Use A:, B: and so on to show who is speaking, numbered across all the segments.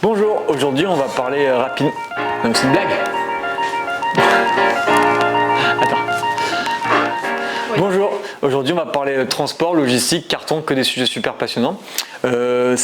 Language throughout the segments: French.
A: Bonjour, aujourd'hui on va parler rapidement... Non, c'est une blague. Attends. Oui. Bonjour, aujourd'hui on va parler transport, logistique, carton, que des sujets super passionnants. Ça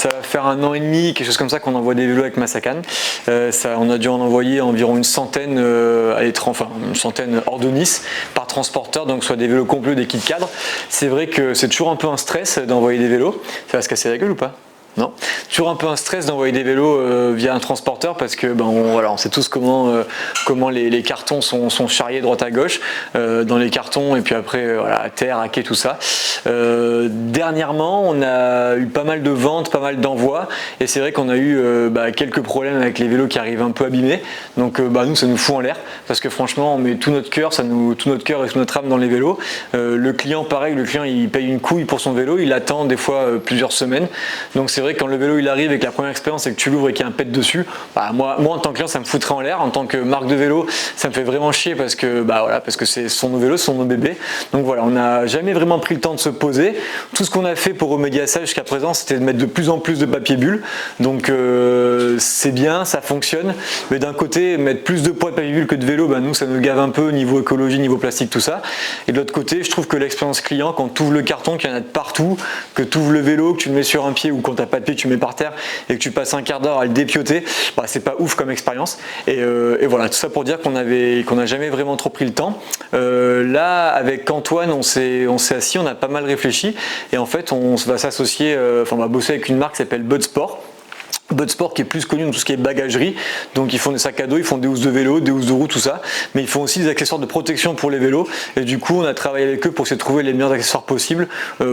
A: va faire 1 an et demi, quelque chose comme ça, qu'on envoie des vélos avec Masakan. On a dû en envoyer environ une centaine une centaine hors de Nice par transporteur, donc soit des vélos complets, des kits cadres. C'est vrai que c'est toujours un peu un stress d'envoyer des vélos. Ça va se casser la gueule ou pas ? Non, toujours un peu un stress d'envoyer des vélos via un transporteur parce que on sait tous comment les cartons sont charriés droite à gauche dans les cartons et puis après à terre, à quai, tout ça. Dernièrement, on a eu pas mal de ventes, pas mal d'envois et c'est vrai qu'on a eu quelques problèmes avec les vélos qui arrivent un peu abîmés. Donc nous, ça nous fout en l'air parce que franchement, on met tout notre cœur et toute notre âme dans les vélos. Le client, pareil, il paye une couille pour son vélo, il attend des fois plusieurs semaines. Donc c'est vrai que quand le vélo il arrive et que la première expérience c'est que tu l'ouvres et qu'il y a un pet dessus, moi en tant que client ça me foutrait en l'air. En tant que marque de vélo, ça me fait vraiment chier parce que c'est son vélo, ce sont nos bébés. Donc voilà, on n'a jamais vraiment pris le temps de se poser. Tout ce qu'on a fait pour remédier à ça jusqu'à présent, c'était de mettre de plus en plus de papier bulle. Donc c'est bien, ça fonctionne. Mais d'un côté, mettre plus de poids de papier bulle que de vélo, nous ça nous gave un peu niveau écologie, niveau plastique, tout ça. Et de l'autre côté, je trouve que l'expérience client, quand tu ouvres le carton, qu'il y en a de partout, que tu ouvres le vélo, que tu le mets sur un pied ou quand tu n'as pas de pied, tu mets par terre et que tu passes un quart d'heure à le dépioter, c'est pas ouf comme expérience. Et voilà, tout ça pour dire qu'on n'a jamais vraiment trop pris le temps. Là, avec Antoine, on s'est assis, on a pas mal réfléchi et en fait, on va s'associer, on va bosser avec une marque qui s'appelle Bud Sport. Bud Sport qui est plus connu dans tout ce qui est bagagerie, donc ils font des sacs à dos, ils font des housses de vélo, des housses de roue, tout ça, mais ils font aussi des accessoires de protection pour les vélos et du coup on a travaillé avec eux pour essayer de trouver les meilleurs accessoires possibles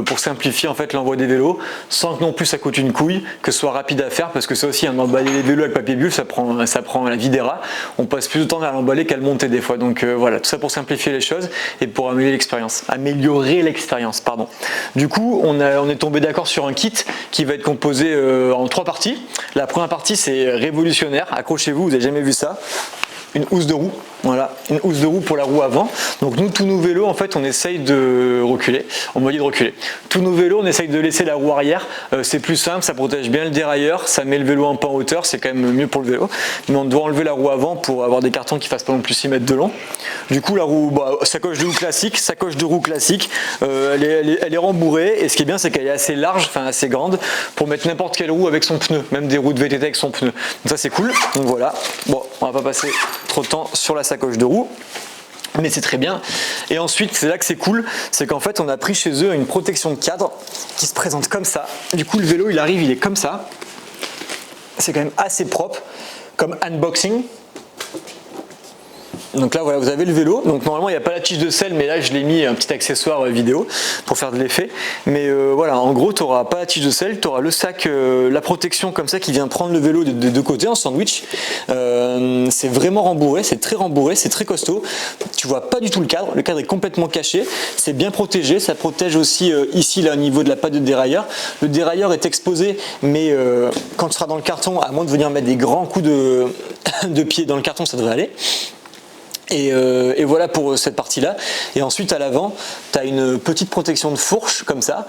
A: pour simplifier en fait l'envoi des vélos sans que non plus ça coûte une couille, que ce soit rapide à faire parce que ça aussi emballer les vélos avec papier bulle ça prend la vie des rats, on passe plus de temps à l'emballer qu'à le monter des fois, donc voilà, tout ça pour simplifier les choses et pour améliorer l'expérience, pardon. Du coup on est tombé d'accord sur un kit qui va être composé en 3 parties. La première partie c'est révolutionnaire, accrochez-vous, vous n'avez jamais vu ça, une housse de roue. Voilà, une housse de roue pour la roue avant. Donc nous, tous nos vélos, en fait, on essaye de reculer. On m'a dit de reculer. Tous nos vélos, on essaye de laisser la roue arrière. C'est plus simple, ça protège bien le dérailleur, ça met le vélo un peu en hauteur, c'est quand même mieux pour le vélo. Mais on doit enlever la roue avant pour avoir des cartons qui fassent pas non plus 6 mètres de long. Du coup, la roue, sacoche de roue classique, elle est rembourrée. Et ce qui est bien, c'est qu'elle est assez large, assez grande, pour mettre n'importe quelle roue avec son pneu, même des roues de VTT avec son pneu. Donc ça, c'est cool. Donc voilà. Bon, on va pas passer trop de temps sur la sacoche de roue, mais c'est très bien. Et ensuite, c'est là que c'est cool, c'est qu'en fait on a pris chez eux une protection de cadre qui se présente comme ça. Du coup le vélo il arrive, il est comme ça, c'est quand même assez propre comme unboxing. Donc là voilà, vous avez le vélo, donc normalement il n'y a pas la tige de selle, mais là je l'ai mis un petit accessoire vidéo pour faire de l'effet. Mais voilà, en gros tu n'auras pas la tige de selle, tu auras le sac, la protection comme ça qui vient prendre le vélo des deux côtés en sandwich. C'est vraiment rembourré, c'est très rembourré, c'est très costaud. Tu vois pas du tout le cadre est complètement caché, c'est bien protégé, ça protège aussi ici là au niveau de la patte de dérailleur. Le dérailleur est exposé, mais quand tu seras dans le carton, à moins de venir mettre des grands coups de pied dans le carton, ça devrait aller. Et voilà pour cette partie-là. Et ensuite à l'avant, tu as une petite protection de fourche comme ça,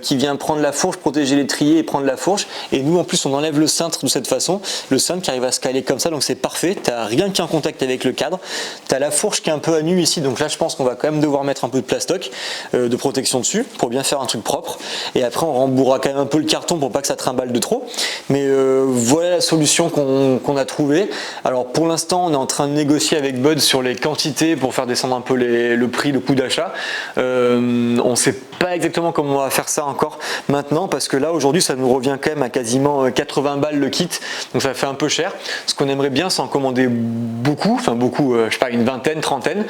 A: qui vient prendre la fourche, protéger l'étrier et prendre la fourche. Et nous en plus on enlève le cintre de cette façon, le cintre qui arrive à se caler comme ça, donc c'est parfait. Tu n'as rien qui est en contact avec le cadre. Tu as la fourche qui est un peu à nu ici, donc là je pense qu'on va quand même devoir mettre un peu de plastoc de protection dessus pour bien faire un truc propre. Et après on rembourra quand même un peu le carton pour pas que ça trimballe de trop. Mais voilà la solution qu'on a trouvée. Alors pour l'instant on est en train de négocier avec Bud sur les quantités pour faire descendre un peu le prix, le coût d'achat. On ne sait pas exactement comment on va faire ça encore maintenant parce que là aujourd'hui ça nous revient quand même à quasiment 80 balles le kit, donc ça fait un peu cher. Ce qu'on aimerait bien c'est en commander beaucoup, je sais pas, une vingtaine, trentaine,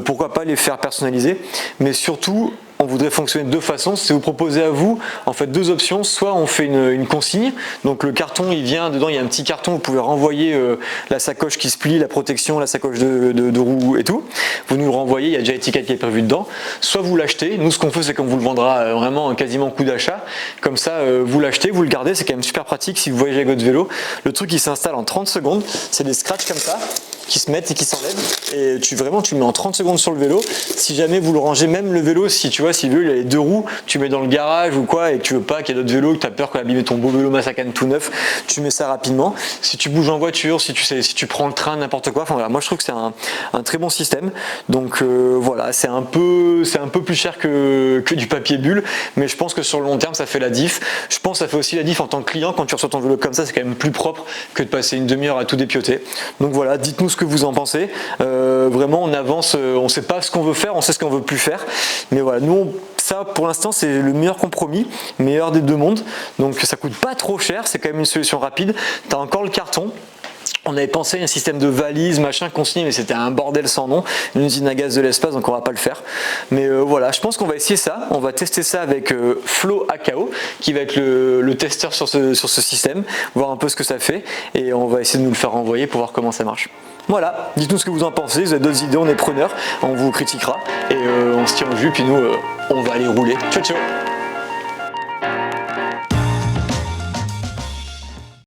A: pourquoi pas les faire personnaliser, mais surtout on voudrait fonctionner de 2 façons, c'est vous proposer à vous en fait 2 options, soit on fait une consigne, donc le carton il vient, dedans il y a un petit carton, vous pouvez renvoyer la sacoche qui se plie, la protection, la sacoche de roue et tout, vous nous le renvoyez, il y a déjà l'étiquette qui est prévue dedans, soit vous l'achetez, nous ce qu'on fait c'est qu'on vous le vendra vraiment quasiment coût d'achat, comme ça vous l'achetez, vous le gardez, c'est quand même super pratique si vous voyagez avec votre vélo, le truc il s'installe en 30 secondes, c'est des scratchs comme ça, qui se mettent et qui s'enlèvent, et tu le mets en 30 secondes sur le vélo. Si jamais vous le rangez, même le vélo, si tu vois, si le vélo il a les 2 roues, tu mets dans le garage ou quoi, et que tu veux pas qu'il y ait d'autres vélos, que tu as peur qu'on abîme ton beau vélo Masakan tout neuf, tu mets ça rapidement. Si tu bouges en voiture, si tu prends le train, n'importe quoi, enfin voilà, moi je trouve que c'est un très bon système. Donc voilà, c'est un peu plus cher que du papier bulle, mais je pense que sur le long terme ça fait la diff. Je pense que ça fait aussi la diff en tant que client, quand tu reçois ton vélo comme ça, c'est quand même plus propre que de passer une demi-heure à tout dépioter. Donc voilà, dites-nous ce que vous en pensez. Vraiment on avance, on sait pas ce qu'on veut faire, on sait ce qu'on veut plus faire, mais voilà, nous ça pour l'instant c'est le meilleur compromis, meilleur des deux mondes. Donc ça coûte pas trop cher, c'est quand même une solution rapide. Tu as encore le carton. On avait pensé à un système de valise, machin, consigné, mais c'était un bordel sans nom, une usine à gaz de l'espace, donc on va pas le faire. Mais voilà, je pense qu'on va essayer ça. On va tester ça avec Flo AKO, qui va être le testeur sur ce système, voir un peu ce que ça fait, et on va essayer de nous le faire renvoyer pour voir comment ça marche. Voilà, dites-nous ce que vous en pensez, vous avez d'autres idées, on est preneurs, on vous critiquera, et on se tient au jus, puis nous, on va aller rouler. Ciao ciao.